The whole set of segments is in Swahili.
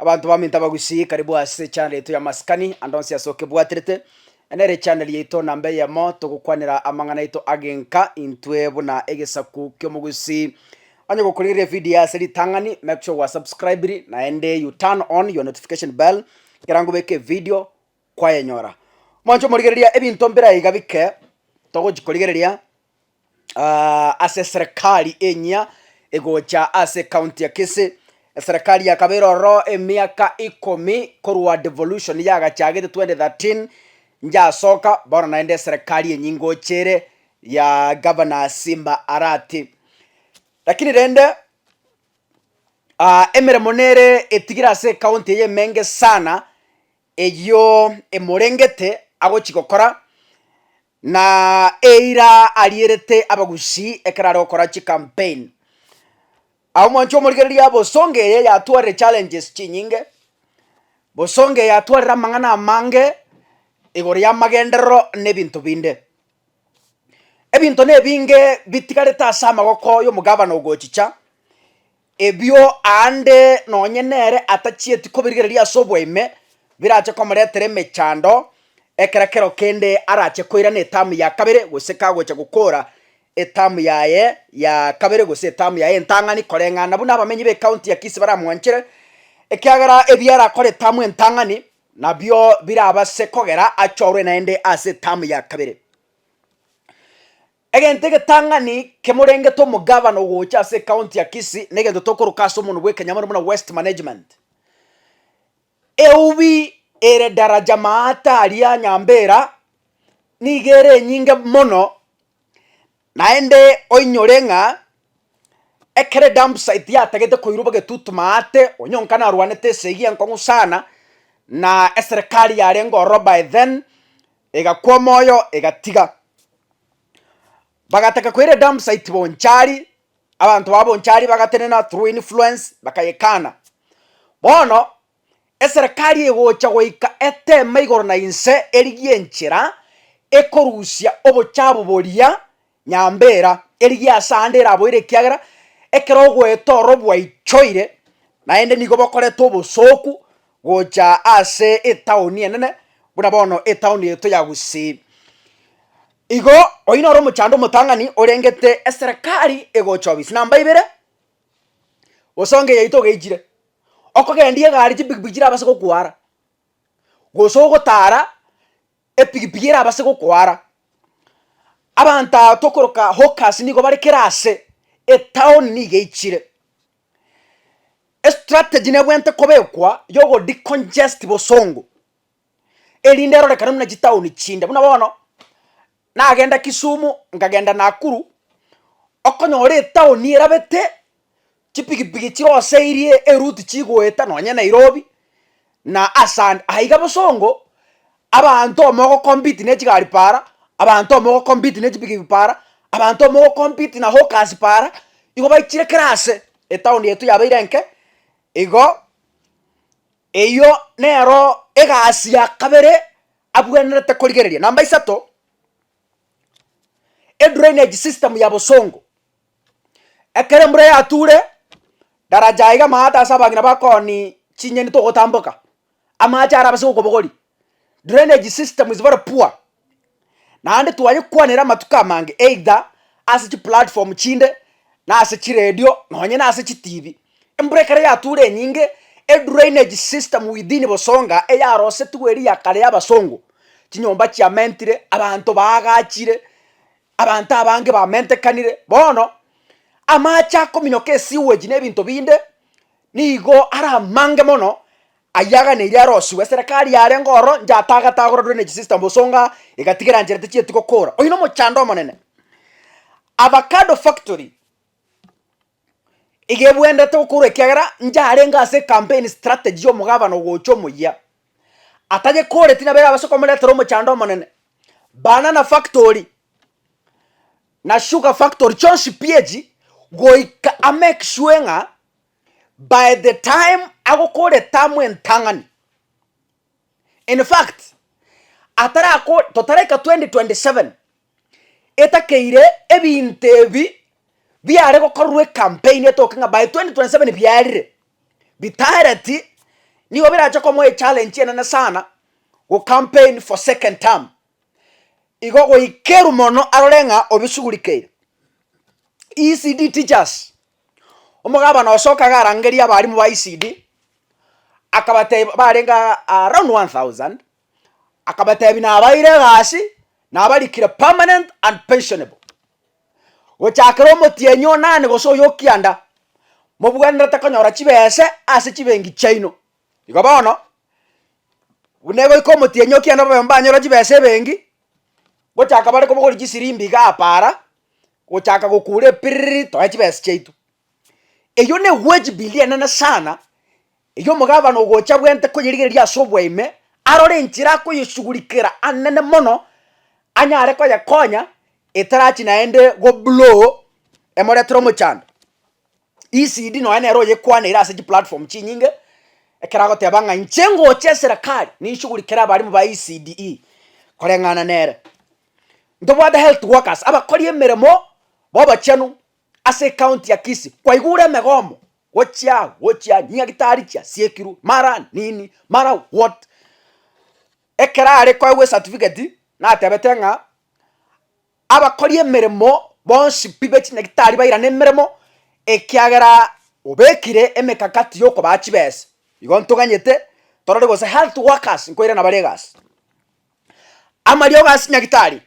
abantu baminta bagusi karibu ase channel yetu ya maskani andonsi asoke bwatirite enere channel yetu nambe ya mo tugukwanira amangana yetu agenka intwebo na egesaku kyo mugusi anye gukurire video ya seri tangani. Make sure wa subscribe na ende you turn on your notification bell kirango beke video kwa yenyora mwancho murigereria ebintu mbira igabike togo jikorigereria ase serikali enya egocha ase county ya Kisii. Serikali ya Kabiroro emiaka 10 korwa devolution yaga chagete 2013 nja soka bora naende serikali enyingo chere ya governor Simba Arati, lakini rende emere monere etigira ase county ye menge sana eyo emorengete ago chikokora na eira alierete abagusi ekarare okora chi campaign au mwancho murigereria bosonge ye yatware challenges chinyinge bosonge yatwara mangana mange igori ya magendero nebintu binde ebintu nebinge bitigareta asama goko yo mugabana ugochicha ebyo ande nonyenere atachieti kobirigereria sobweme birache komuretere mechando ekerekero kende arache koira ne tamu ya kabere guseka gocha gukora etamu yaye ya kabere gose etamu yaye ntangani korengana buna bamenyi be county ya Kisii baramwanchere ekyagara ebyara kore tamu ntangani nabyo biraba sekogera achorwe naende ase tamu ya kabere egentege tangani kemurenge to mugabana ugocha ase county ya Kisii negendo tokorukaso umuntu bwe Kanyamara muna West Management eubi ere daraja maata alia nyambera nigere nyinge mono naende oinyorenga ekere dump site ya tagete koiruba getutu maate onyonkana rwanete segia nkongu sana na serikali ya rengo roba then egakwa moyo egatiga bagataka kwere dump site bonchari abantu babonchari bagatenena through influence bakayekana bono serikali egocha goika ete maigoro na inse erigienchera ekorusia obochabu boria nyambera erigia sande raboire kiagara ekero gwetoro bwaichoire naende nigo bokoreto bosoku gocha ase etauni enene buna bono etauni yeto ya Gusii igo oinoro muchando mutangani orengete serikali egocha obisi namba ibere osonge yaito geijire okogendie gari chipikipikira abase gokwara gosogo tara epikipikira abase gokwara abanta tokoroka hawkers nigo bari kerase etown ni geichire strategy ne bwente kobekwa yogo decongest bosongo elindero rekana muna town chinde buna bono nagenda Kisumu ngagenda Nakuru okonyore town ni erabete chipikipiki chirose irie eruti chigweta nonye Nairobi na asand aiga bosongo abantu omogo compete ne chigari para abantu omogo compete ne chipikipiki para abantu omogo compete na hawkers para igo baichire krase etown yetu yabairenke igo eyo nero egasia kabere abwenerete korigereria namba 3 drainage system ya bosongo ekere mure yature daraja iga maata sabagina bakoni chinyeni to gotamboka amachara base gukobogori drainage system is very poor na ande tuwaye kwanera matuka mange either as chi platform chinde na as chi radio nonye na as chi TV embrekere ya ture nyinge drainage system within bosonga yarose tuweri ya kare abasongo chinyomba chia mentire abantu bagachire abantu abange ba mente kanire bono amacha kominyoke siweji nebinto binde nigo ara mange mono ayaga ne yarosi we serikali ya rengoro njataga tagoro drainage system bosonga igatigira njerete chieti gokora oyino mochando monene avocado factory igebwenda to kure kyagara njarenga ase campaign strategy yo mugabano gocho muya ataje kore tina bera basoko muletero mochando monene banana factory na sugar factory chonsi pieji goika a make sure nga by the time agokore tamu entangani in fact atara ko totareka 2027 etakeire ebintebi biare gokorwe campaign etokenga by 2027 biarire bitarati nigo biracha komo challenge enene sana go campaign for second term igo go ikeru mono arorenga obisugurikeire ECD teachers omugaba no soka garangeria bari mu ECD akabate barenga around 1000 akabate bina abaire gasi na abarikire permanent and pensionable ochakero motienyo nane goso yokianda mobuganda takanyora chibese ase chibengi chaino igo bono unego ikomo tienyo kianda bambanyora chibese bengi gochaka bare kobogori chisirimbi gapara gochaka gokure piriri to chibese chaitu eyo ne wage billion na sana eyo mugaba no gocha bwente kuyirigeria sobweime arore nchira kuyisugurikira anene mono anyare ko yakonya etarachi naende go blow emore tromo chanda ECD no ene roye kwana irase ji platform chinyinge ekerago tebanga nchengo che serikali ni shugurikira bari mu ba ECD korengana nere ndobo the health workers abakori emeremo boba chenu ase county ya Kisii kwa igure megomo wocha nyagitari cha siekiru mara nini mara what ekerare kwa we certificate na tebetenga abakori emeremo bonsi pibechi nyagitari bayira nemeremo ekiagera obekire emekakati yoko bachibese igontuganyete torore gose health workers nkoire na baregas amario gas nyagitari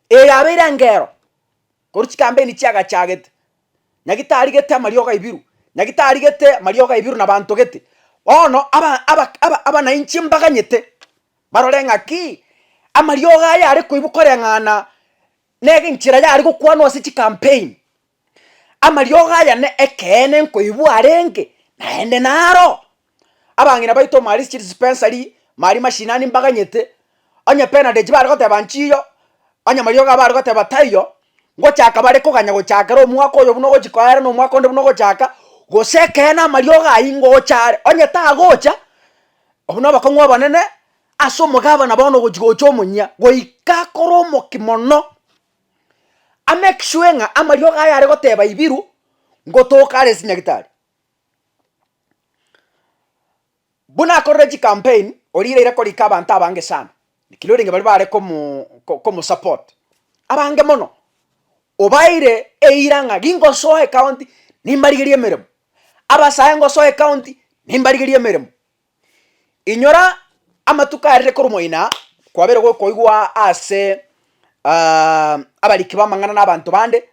yabera ngero koruchi campaign chiaga chagete nyagitari gete amario ga ibiru nyagitari gete mario ga ibiru na bantu gete ono aba na inchi mbaganyete barorenga ki amario ga yari kuibukore ngana nege nchira yari gukwana wasi chi campaign amario ga ya ne ekene nkoibu arenge naende naro abangina baito mari chi dispensary mari mashinani mbaganyete anya pena de jibari gote banchiyo anya mario ga bari gote batayo ngochaka bare koganya gochakero mwako yo buno gochikoera no mwako nde buno gochaka gosekena mario ga ingo chare anya ta gocha obuno bakongwa banene aso mugaba na bono gochigocho munya goika koromo kimono make sure nga amario ga yare goteba ibiru ngotoka res nyagitari buna korreji campaign orire ire korika abantu abange sana nikiloringe bari bare como support abange mono obaire eiranga gingo soe county nimbarigerie meremo abasayengo soe county nimbarigerie meremo inyora amatuka arire korumoina kwabere go koigwa ase abariki bamangana n'abantu bande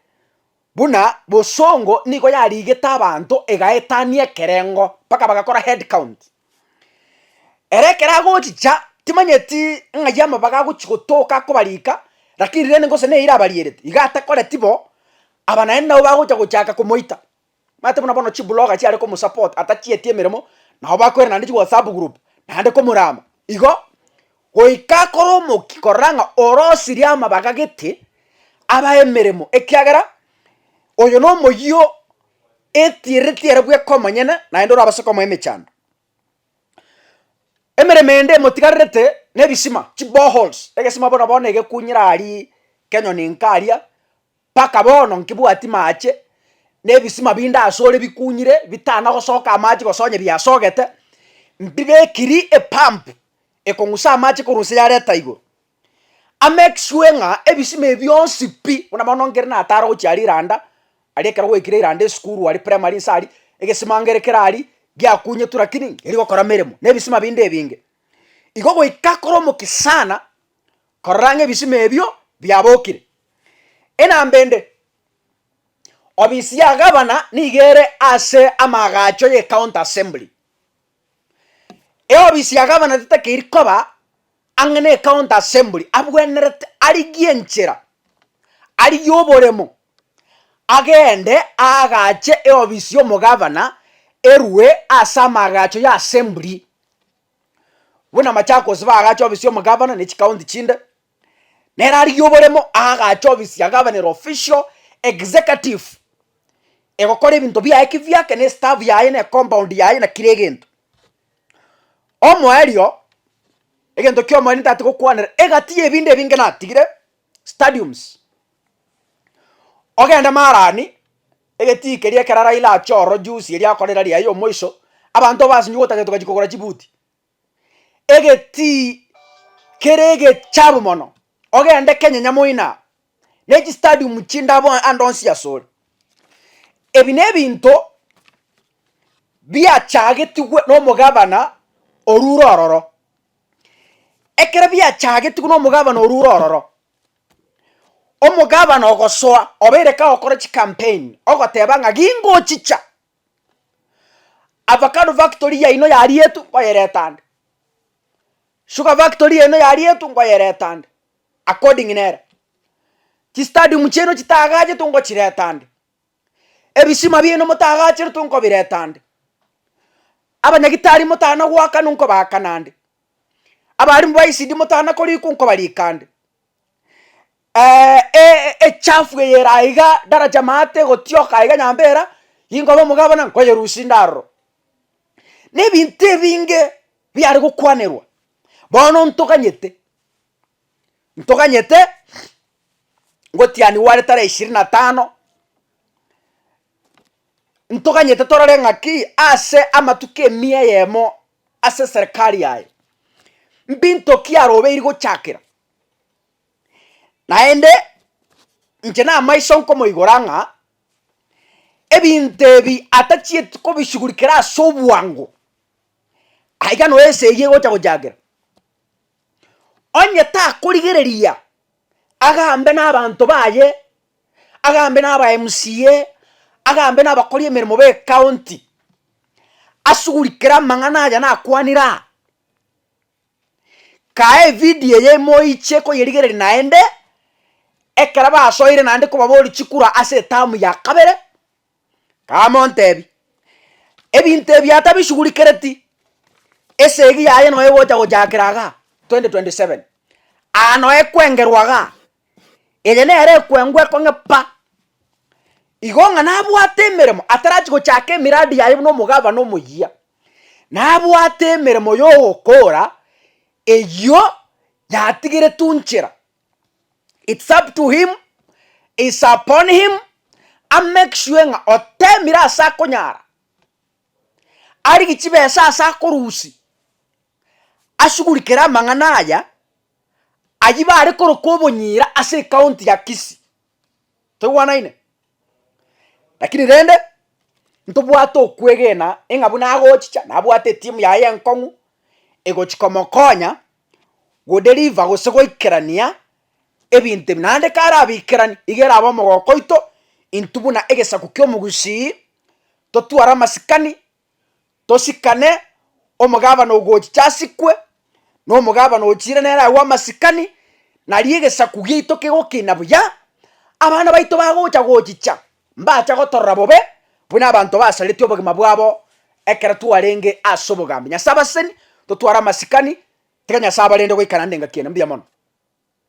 buna bosongo niko yarigeta abantu egaetanie kerengo paka bagakora head count erekera gochicha timanyeti ngayama bagaguchikotoka kobarika lakini rene ngose ne irabariere igata kore tibo abanaenda bagocha gochaka kumoita mate buna bono chibloga chiare ko support atachietie meremo na bakwera na ndi WhatsApp group na ndi ko murama igo goika koromo kikoranga orosiria mabagagete aba emeremo ekiagera oyo no moyo etiere bwe komanyene na endoro abasoko mo emechanda emeremende motigarete nebisima chiboholes egesima bona bona egekunyira ari Kenya ninkaria paka bono nkibwati mache nebisima binda asore bikunyire bitana gosoka amaji gosonye byasogete mbibe kiri e pump ekongusa amaji kuruse yareta igo make sure nga ebisima ebyonsi pi una manongere na ataro gochari randa ari ekero goikire randa school ari primary sari egesima ngerekera ari gyakunye turakini eri gokora meremo nebisima binde ebinge igo goikakoro mukisana korange bisima ebyo byabokire enambende obisi ya gavana nigere ase amagacho ye county assembly obisi ya gavana tetakirikoba angene county assembly abwenerete ari gienchera ari yoboremo agende agache obisi yo mugavana erwe asa amagacho ya assembly buna Machakos bagacho obisi yo mugavana ne county chinde nerari yoboremo agacho obisi ya governor official executive egokora ebinto byaeke byake ne staff yaye ne compound yaye na kiregento omwerio egento kyo mwana tatu gokwanera egati ebinde binge natigire stadiums ogenda marani egeti keria kerara ila choro juice eria korera ria yo moiso abantu basinyu gotagetoka chikogora chibuti egeti kerege chabu mono ogende Kenya nyamoina nechi stadium chinda bo andonsi asol ebi nebinto biachagetigwe no mugabana orurororo ekere biachagetigwe no mugabana orurororo omugabana ogosoa obereka okora chi campaign ogoteba nga gingo chicha avocado factory ya ino yari yetu ngoyeretande sugar factory ino yari yetu ngoyeretande according nere chi stadium cheno chitagaje tungo chiretande ebisima bieno mutagaje tungo biretande abanyagitari mutana gwaka nunko bakanande abari mbaisidi mutana kori kunko barikande chafu yeraiga daraja mate gotioka iga nyambera yingo bamugabana ngoye rusindaro nebinte binge byari gukwanerwa bono ntoganyete ngotiani wale tara 25 ntoganyete torare ngaki ase amatuke mia yemo ase serikali yaye mbinto kiarobe iri gochakira naende njena maiso nkomo igoranga ebintebi atachie ko bishugurikira sobwango aiga no ese ye gocha gojagira onye ta kurigereria agambe n'abantu baye agambe n'aba MCA agambe n'abakori emirimo be county asugurikira mangana ya nakwanira kae video ye moiche ko yerigereri naende ekara basoire nande ko babori chikura ase tamu ya kabere kamontebi ebintebi atabishugurikereti esegi yaye no egocha gojakiraga 2027 ano ekwengerwaga ene ere kwengwe kongepa igonga nabwate emeremo atarachi gochaka emiradi yaye no mugaba no muyia nabwate emeremo yo gokora eyo yatigire tunchira. It's up to him, it's upon him, and make sure nga otemira asa konyara ari gichibe asa korusi ashugurikira mangana aya ajiba ari korokobonyira ase county ya Kisii tewanaine lakini rende ntobwato okwegena engabuna agochicha nabwate timu ya yenkongu egochikomokonya go deliver go sego ikerania ebinte nande kara bikerani igera abo mogokoito intubuna egesaku kyomugusi totwara masikani tosikane omugaba no gochichasikwe no mugaba no chire nera wa masikani nari egesaku gito kegokina buya abana baito bagocha gochicha mbacha gotorra bobe buna abantu basalete obogima bwabo ekera tuarenge asobogambe nyasabaseni totwara masikani teganya sabalende goikana ndenga kiena mbia mono.